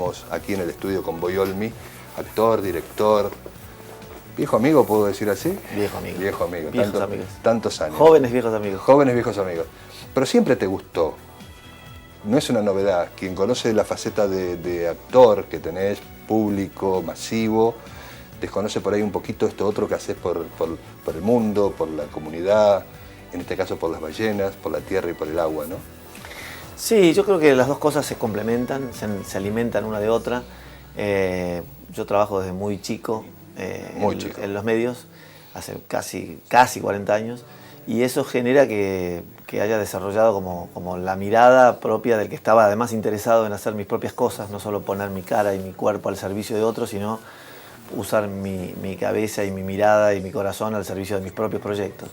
estamos aquí en el estudio con Boy Olmi, actor, director, viejo amigo, ¿puedo decir así? Viejo amigo. Viejo amigo, Viejos amigos. Tantos años. Jóvenes viejos amigos. Jóvenes viejos amigos. Pero siempre te gustó. No es una novedad. Quien conoce la faceta de actor que tenés, público, masivo, desconoce por ahí un poquito esto otro que haces por el mundo, por la comunidad, en este caso por las ballenas, por la tierra y por el agua, ¿no? Sí, yo creo que las dos cosas se complementan, se alimentan una de otra. Yo trabajo desde muy chico, en los medios, hace casi 40 años, y eso genera que haya desarrollado como la mirada propia del que estaba además interesado en hacer mis propias cosas, no solo poner mi cara y mi cuerpo al servicio de otros, sino usar mi cabeza y mi mirada y mi corazón al servicio de mis propios proyectos.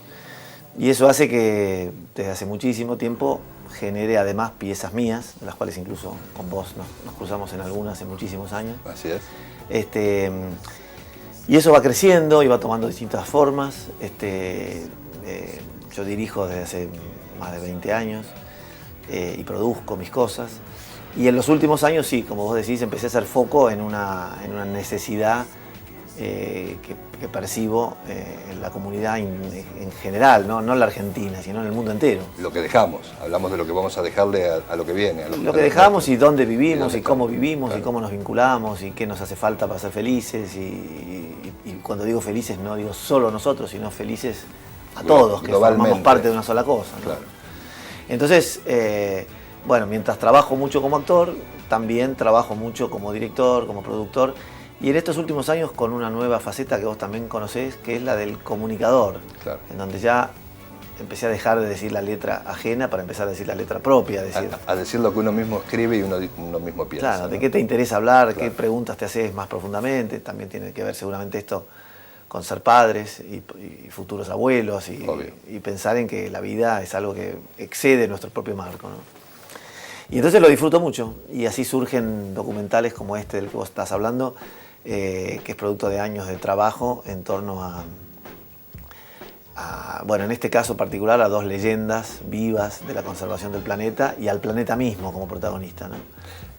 Y eso hace que desde hace muchísimo tiempo genere además piezas mías, de las cuales incluso con vos nos cruzamos en algunas hace muchísimos años. Así es. Y eso va creciendo y va tomando distintas formas. Yo dirijo desde hace más de 20 años y produzco mis cosas. Y en los últimos años, sí, como vos decís, empecé a hacer foco en una necesidad que percibo en la comunidad en general, ¿no? No en la Argentina, sino en el mundo entero. Lo que dejamos, hablamos de lo que vamos a dejarle a lo que viene. Lo que dejamos y dónde vivimos y cómo vivimos, claro, y cómo nos vinculamos y qué nos hace falta para ser felices. Y cuando digo felices no digo solo nosotros, sino felices a todos, que formamos parte de una sola cosa, ¿no? Claro. Entonces, bueno, mientras trabajo mucho como actor, también trabajo mucho como director, como productor. Y en estos últimos años con una nueva faceta que vos también conocés, que es la del comunicador, claro, en donde ya empecé a dejar de decir la letra ajena para empezar a decir la letra propia. A decir lo que uno mismo escribe y uno mismo piensa. Claro, ¿no? ¿De qué te interesa hablar? Claro. ¿Qué preguntas te haces más profundamente? También tiene que ver seguramente esto con ser padres y futuros abuelos y pensar en que la vida es algo que excede nuestro propio marco, ¿no? Y entonces lo disfruto mucho y así surgen documentales como este del que vos estás hablando, que es producto de años de trabajo en torno bueno, en este caso particular, a dos leyendas vivas de la conservación del planeta y al planeta mismo como protagonista, ¿no?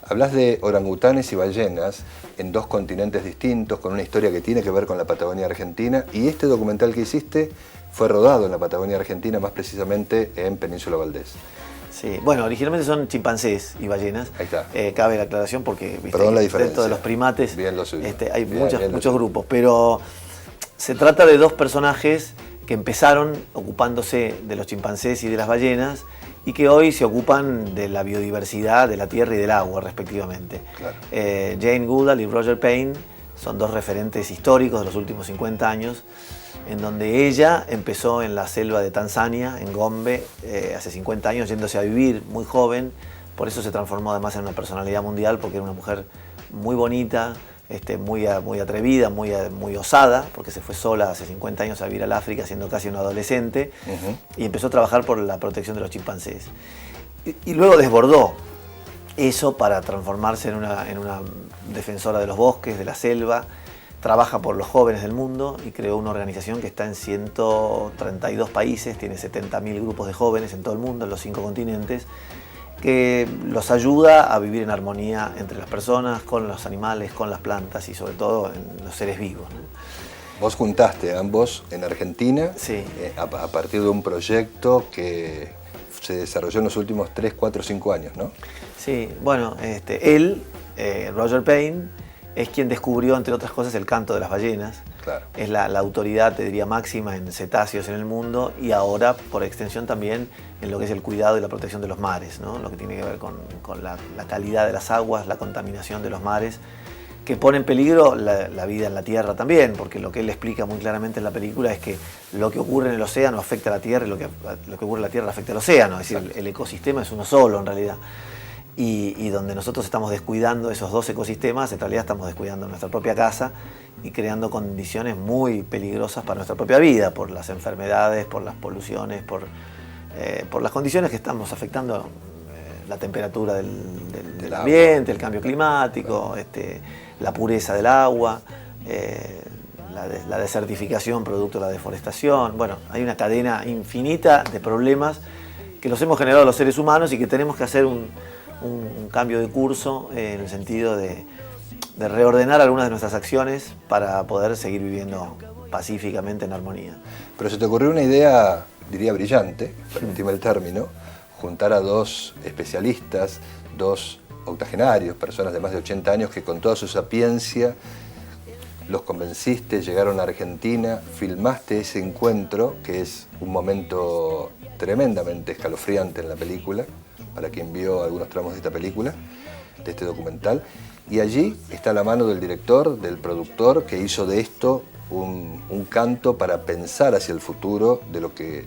Hablas de orangutanes y ballenas en dos continentes distintos, con una historia que tiene que ver con la Patagonia Argentina, y este documental que hiciste fue rodado en la Patagonia Argentina, más precisamente en Península Valdés. Sí, bueno, originalmente son chimpancés y ballenas. Ahí está. Cabe la aclaración porque Perdón la diferencia. Dentro de los primates bien lo suyo. Hay muchos grupos, pero se trata de dos personajes que empezaron ocupándose de los chimpancés y de las ballenas y que hoy se ocupan de la biodiversidad de la tierra y del agua, respectivamente. Claro. Jane Goodall y Roger Payne son dos referentes históricos de los últimos 50 años, en donde ella empezó en la selva de Tanzania, en Gombe, hace 50 años, yéndose a vivir muy joven. Por eso se transformó además en una personalidad mundial, porque era una mujer muy bonita, muy atrevida, muy osada, porque se fue sola hace 50 años a vivir al África, siendo casi una adolescente, y empezó a trabajar por la protección de los chimpancés. Y luego desbordó eso para transformarse en una defensora de los bosques, de la selva. Trabaja por los jóvenes del mundo y creó una organización que está en 132 países, tiene 70.000 grupos de jóvenes en todo el mundo, en los 5 continentes, que los ayuda a vivir en armonía entre las personas, con los animales, con las plantas y sobre todo en los seres vivos, ¿no? Vos juntaste a ambos en Argentina, sí, a partir de un proyecto que se desarrolló en los últimos 3, 4, 5 años, ¿no? Sí, bueno, él, Roger Payne, es quien descubrió, entre otras cosas, el canto de las ballenas. Claro. Es la autoridad, te diría, máxima en cetáceos en el mundo y ahora, por extensión, también en lo que es el cuidado y la protección de los mares, ¿no? Lo que tiene que ver con la calidad de las aguas, la contaminación de los mares, que pone en peligro la vida en la tierra también, porque lo que él explica muy claramente en la película es que lo que ocurre en el océano afecta a la tierra y lo que ocurre en la tierra afecta al océano, es decir, el ecosistema es uno solo en realidad. Y donde nosotros estamos descuidando esos dos ecosistemas, en realidad estamos descuidando nuestra propia casa y creando condiciones muy peligrosas para nuestra propia vida, por las enfermedades, por las poluciones, por las condiciones que estamos afectando, la temperatura del ambiente, el cambio climático, la pureza del agua, la desertificación producto de la deforestación. Bueno, hay una cadena infinita de problemas que los hemos generado los seres humanos y que tenemos que hacer un un cambio de curso en el sentido de reordenar algunas de nuestras acciones para poder seguir viviendo pacíficamente en armonía. Pero se te ocurrió una idea, diría brillante, permíteme el término, juntar a dos especialistas, dos octogenarios, personas de más de 80 años que con toda su sapiencia los convenciste, llegaron a Argentina, filmaste ese encuentro, que es un momento tremendamente escalofriante en la película, para quien vio algunos tramos de esta película, de este documental, y allí está la mano del director, del productor, que hizo de esto un canto para pensar hacia el futuro de lo que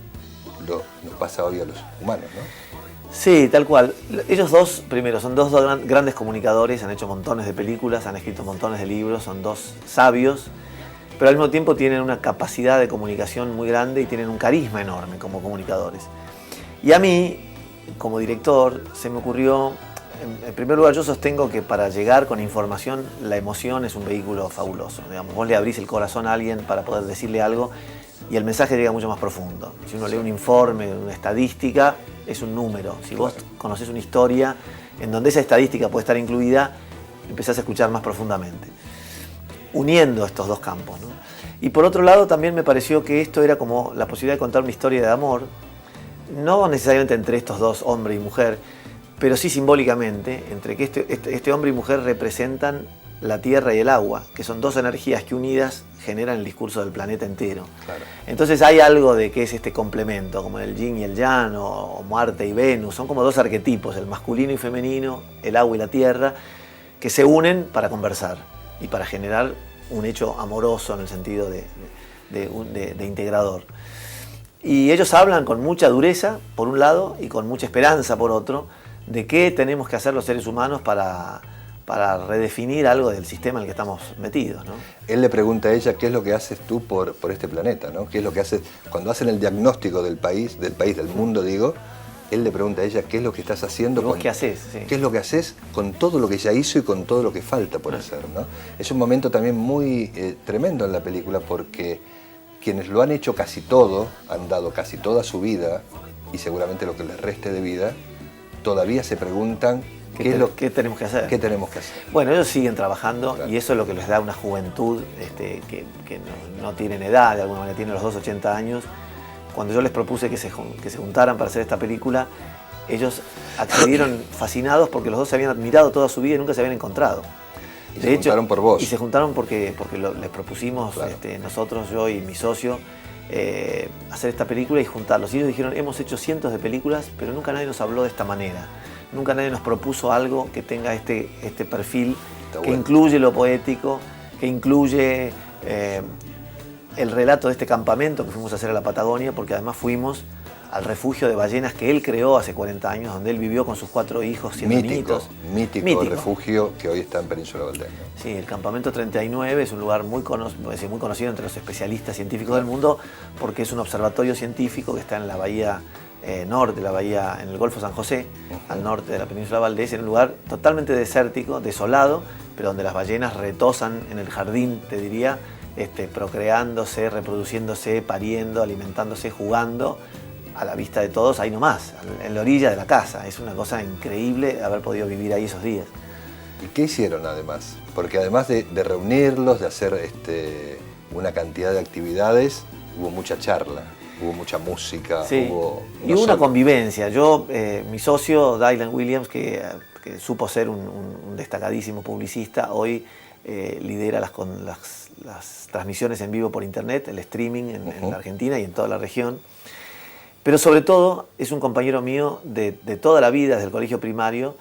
nos pasa hoy a los humanos, ¿no? Sí, tal cual. Ellos dos, primero, son dos grandes comunicadores, han hecho montones de películas, han escrito montones de libros, son dos sabios, pero al mismo tiempo tienen una capacidad de comunicación muy grande y tienen un carisma enorme como comunicadores. Y a mí, como director, se me ocurrió, en primer lugar, yo sostengo que para llegar con información, la emoción es un vehículo fabuloso. Digamos, vos le abrís el corazón a alguien para poder decirle algo y el mensaje llega mucho más profundo. Si uno lee un informe, una estadística, es un número. Si vos conocés una historia en donde esa estadística puede estar incluida, empezás a escuchar más profundamente, uniendo estos dos campos, ¿no? Y por otro lado, también me pareció que esto era como la posibilidad de contar una historia de amor, no necesariamente entre estos dos, hombre y mujer, pero sí simbólicamente, entre que este hombre y mujer representan la tierra y el agua, que son dos energías que unidas generan el discurso del planeta entero. Claro. Entonces hay algo de que es este complemento, como el yin y el yang, o Marte y Venus, son como dos arquetipos, el masculino y femenino, el agua y la tierra, que se unen para conversar y para generar un hecho amoroso en el sentido de integrador. Y ellos hablan con mucha dureza, por un lado, y con mucha esperanza, por otro, de qué tenemos que hacer los seres humanos para redefinir algo del sistema en el que estamos metidos, ¿no? Él le pregunta a ella qué es lo que haces tú por este planeta, ¿no? ¿Qué es lo que haces? Cuando hacen el diagnóstico del mundo, digo, él le pregunta a ella qué es lo que estás haciendo. ¿Y vos qué haces? Sí. ¿Qué es lo que haces con todo lo que ya hizo y con todo lo que falta por hacer, ¿no? Es un momento también muy tremendo en la película porque quienes lo han hecho casi todo, han dado casi toda su vida y seguramente lo que les reste de vida, todavía se preguntan ¿qué tenemos que hacer? ¿Qué tenemos que hacer? Bueno, ellos siguen trabajando, claro, y eso es lo que les da una juventud que no tienen edad, de alguna manera tienen los dos 80 años. Cuando yo les propuse que se juntaran para hacer esta película, ellos accedieron fascinados porque los dos se habían admirado toda su vida y nunca se habían encontrado. Y se juntaron por vos. Y se juntaron porque les propusimos, claro, nosotros, yo y mi socio, hacer esta película y juntarlos. Y ellos dijeron, hemos hecho cientos de películas, pero nunca nadie nos habló de esta manera. Nunca nadie nos propuso algo que tenga este perfil, que incluye lo poético, que incluye el relato de este campamento que fuimos a hacer a la Patagonia, porque además fuimos al refugio de ballenas que él creó hace 40 años, donde él vivió con sus 4 hijos siendo niñitos. Mítico refugio que hoy está en Península Valdés, ¿no? Sí, el campamento 39 es un lugar muy conocido entre los especialistas científicos del mundo, porque es un observatorio científico que está en la bahía norte, en el Golfo San José, al norte de la Península Valdés, en un lugar totalmente desértico, desolado, pero donde las ballenas retosan en el jardín, te diría, procreándose, reproduciéndose, pariendo, alimentándose, jugando, a la vista de todos, ahí nomás, en la orilla de la casa. Es una cosa increíble haber podido vivir ahí esos días. ¿Y qué hicieron además? Porque además de reunirlos, de hacer una cantidad de actividades, hubo mucha charla, hubo mucha música, sí, hubo una convivencia. Yo, mi socio, Dylan Williams, que supo ser un destacadísimo publicista, hoy lidera las transmisiones en vivo por internet, el streaming en la Argentina y en toda la región. Pero sobre todo es un compañero mío de toda la vida, desde el colegio primario,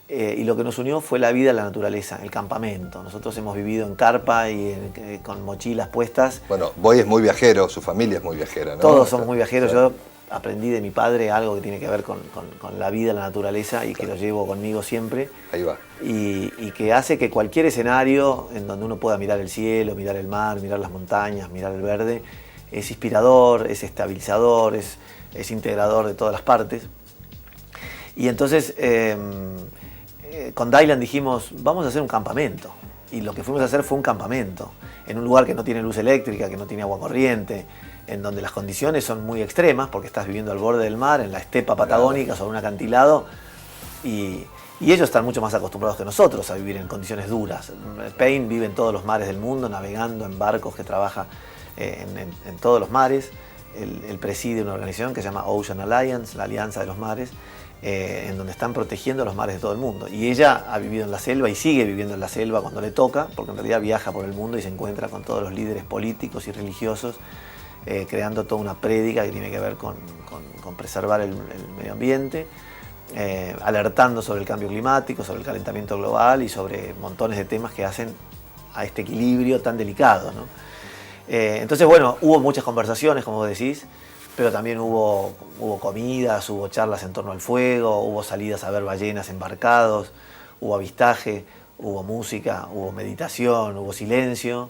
y lo que nos unió fue la vida en la naturaleza, el campamento. Nosotros hemos vivido en carpa y con mochilas puestas. Bueno, Boy es muy viajero, su familia es muy viajera, ¿no? Todos somos muy viajeros. Claro. Yo aprendí de mi padre algo que tiene que ver con la vida en la naturaleza y claro, que lo llevo conmigo siempre. Ahí va. Y que hace que cualquier escenario en donde uno pueda mirar el cielo, mirar el mar, mirar las montañas, mirar el verde, es inspirador, es estabilizador, es integrador de todas las partes. Y entonces con Dylan dijimos, vamos a hacer un campamento. Y lo que fuimos a hacer fue un campamento, en un lugar que no tiene luz eléctrica, que no tiene agua corriente, en donde las condiciones son muy extremas, porque estás viviendo al borde del mar, en la estepa patagónica, sobre un acantilado, y Y ellos están mucho más acostumbrados que nosotros a vivir en condiciones duras. Payne vive en todos los mares del mundo, navegando en barcos que trabaja en todos los mares. Él preside una organización que se llama Ocean Alliance, la Alianza de los Mares, en donde están protegiendo los mares de todo el mundo. Y ella ha vivido en la selva y sigue viviendo en la selva cuando le toca, porque en realidad viaja por el mundo y se encuentra con todos los líderes políticos y religiosos, creando toda una prédica que tiene que ver con preservar el medio ambiente, alertando sobre el cambio climático, sobre el calentamiento global y sobre montones de temas que hacen a este equilibrio tan delicado, ¿no? Entonces, bueno, hubo muchas conversaciones, como vos decís, pero también hubo comidas, hubo charlas en torno al fuego, hubo salidas a ver ballenas embarcados, hubo avistaje, hubo música, hubo meditación, hubo silencio.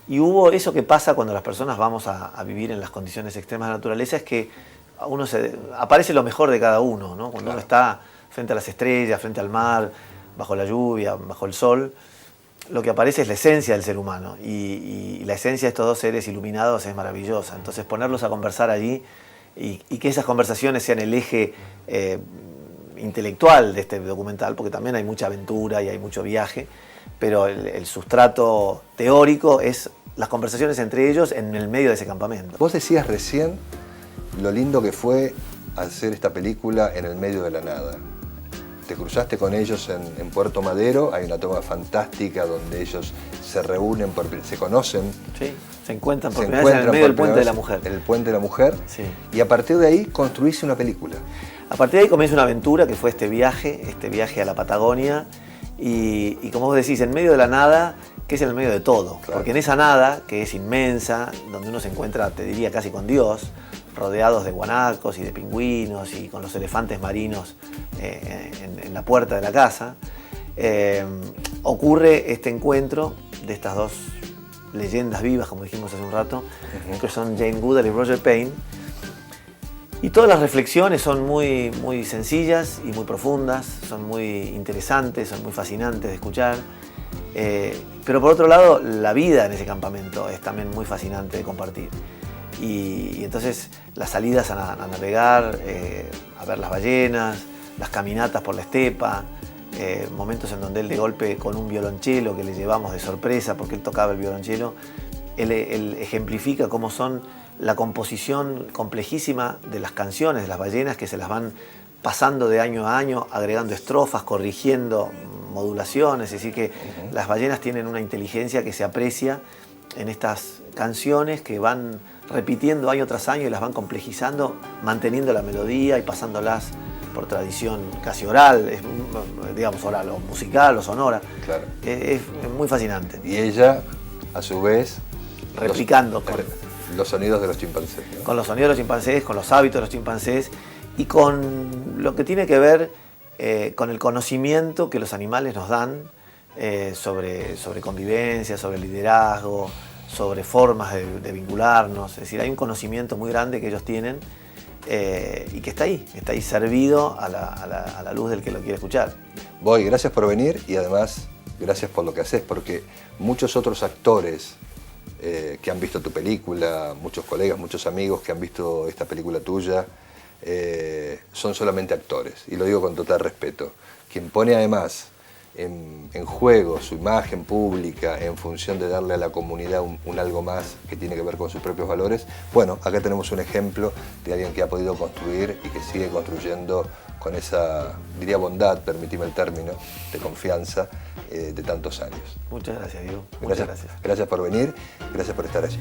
Y hubo eso que pasa cuando las personas vamos a vivir en las condiciones extremas de la naturaleza, es que aparece lo mejor de cada uno, ¿no? Cuando uno está frente a las estrellas, frente al mar, bajo la lluvia, bajo el sol, lo que aparece es la esencia del ser humano, y la esencia de estos dos seres iluminados es maravillosa. Entonces ponerlos a conversar allí y que esas conversaciones sean el eje intelectual de este documental, porque también hay mucha aventura y hay mucho viaje, pero el sustrato teórico es las conversaciones entre ellos en el medio de ese campamento. Vos decías recién lo lindo que fue hacer esta película en el medio de la nada. Te cruzaste con ellos en Puerto Madero, hay una toma fantástica donde ellos se reúnen, se conocen. Sí, se encuentran por primera vez en el medio del Puente de la Mujer. En el Puente de la Mujer, sí. Y a partir de ahí construiste una película. A partir de ahí comienza una aventura que fue este viaje a la Patagonia, y como vos decís, en medio de la nada, que es en el medio de todo. Claro. Porque en esa nada, que es inmensa, donde uno se encuentra, te diría, casi con Dios, rodeados de guanacos y de pingüinos y con los elefantes marinos en la puerta de la casa, ocurre este encuentro de estas dos leyendas vivas, como dijimos hace un rato, que son Jane Goodall y Roger Payne. Y todas las reflexiones son muy, muy sencillas y muy profundas, son muy interesantes, son muy fascinantes de escuchar. Pero por otro lado, la vida en ese campamento es también muy fascinante de compartir. Y entonces las salidas a navegar, a ver las ballenas, las caminatas por la estepa, momentos en donde él de golpe con un violonchelo que le llevamos de sorpresa porque él tocaba el violonchelo, él ejemplifica cómo son la composición complejísima de las canciones de las ballenas, que se las van pasando de año a año, agregando estrofas, corrigiendo modulaciones. Es decir, que las ballenas tienen una inteligencia que se aprecia en estas canciones que van repitiendo año tras año y las van complejizando, manteniendo la melodía y pasándolas por tradición casi oral, digamos oral, o musical o sonora. Claro. Es muy fascinante. Y ella, a su vez, replicando los sonidos de los chimpancés, ¿no? Con los sonidos de los chimpancés, con los hábitos de los chimpancés y con lo que tiene que ver con el conocimiento que los animales nos dan sobre convivencia, sobre liderazgo, sobre formas de vincularnos. Es decir, hay un conocimiento muy grande que ellos tienen y que está ahí servido a la luz del que lo quiere escuchar. Boy, gracias por venir y además gracias por lo que haces, porque muchos otros actores que han visto tu película, muchos colegas, muchos amigos que han visto esta película tuya, son solamente actores, y lo digo con total respeto. Quien pone además en juego su imagen pública en función de darle a la comunidad un algo más que tiene que ver con sus propios valores, bueno, acá tenemos un ejemplo de alguien que ha podido construir y que sigue construyendo con esa, diría, bondad, permitime el término, de confianza de tantos años. Muchas gracias, Diego. Muchas gracias. Gracias por venir, gracias por estar allí.